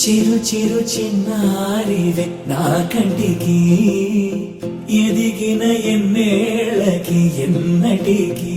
చిరు చిరు చిన్నారివే నా కంటికి ఎదిగిన ఎన్నేళ్ళకి ఎన్నటికి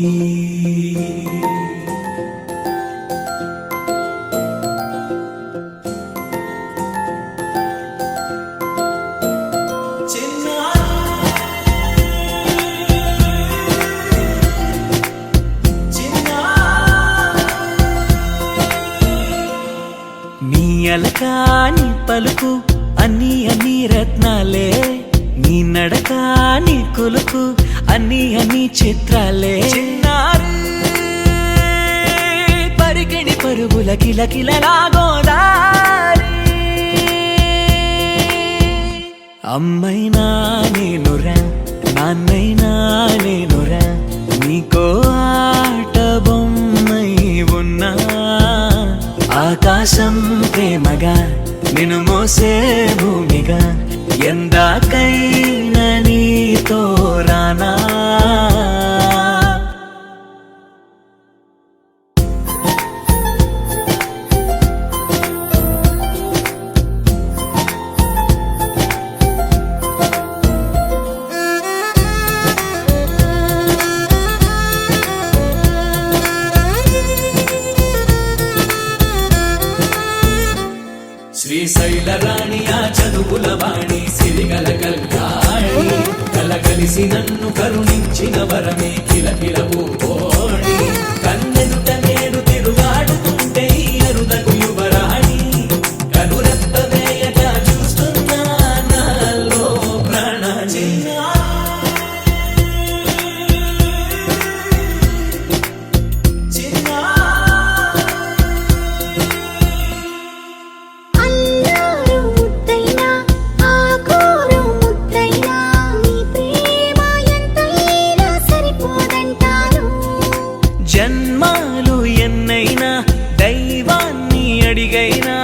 అలకాని పలుకు అన్ని అన్ని రత్నాలే నీ నడకాని కొలుకు అన్ని అన్ని చిత్రాలే చిన్నారు పరికిణి పరుగుల కిలకిలలాగోదారి అమ్మైనా నేనురా నాన్నైనా నేనురా నీకో ఆట బొమ్మై ఉన్నా ఆకాశం ప్రేమగా నిన్ను మోసే భూమిగా ఎందాకైనా నీతో రానా శ్రీశైల రాణి ఆ చదువుల వాణి సిరిగల కల్యాణి కలగలిసి నన్ను కరుణించిన వరమే కిలకిల పూకోణి కన్నెదుట నేను తిరుగాడుతుంటే అరుదకు యువరాణి కనురెప్ప వేయగా చూస్తున్నా నాలో ప్రాణ జన్మాలు ఎన్నైనా దైవాన్ని అడిగైనా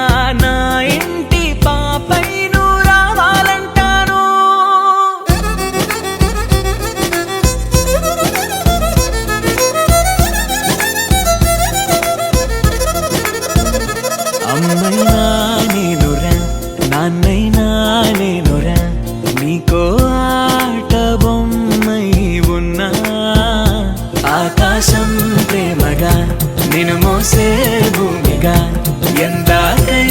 నా ఇంటి పాపై నువ్వు రావాలంటాను అమ్మైనా నేనురా నాన్నైనా నేనురా నీకో ఆట బొమ్మై ఉన్నా ఆకాశం ప్రేమగా నిన్ను మోసే భూమిగా ఎందాకై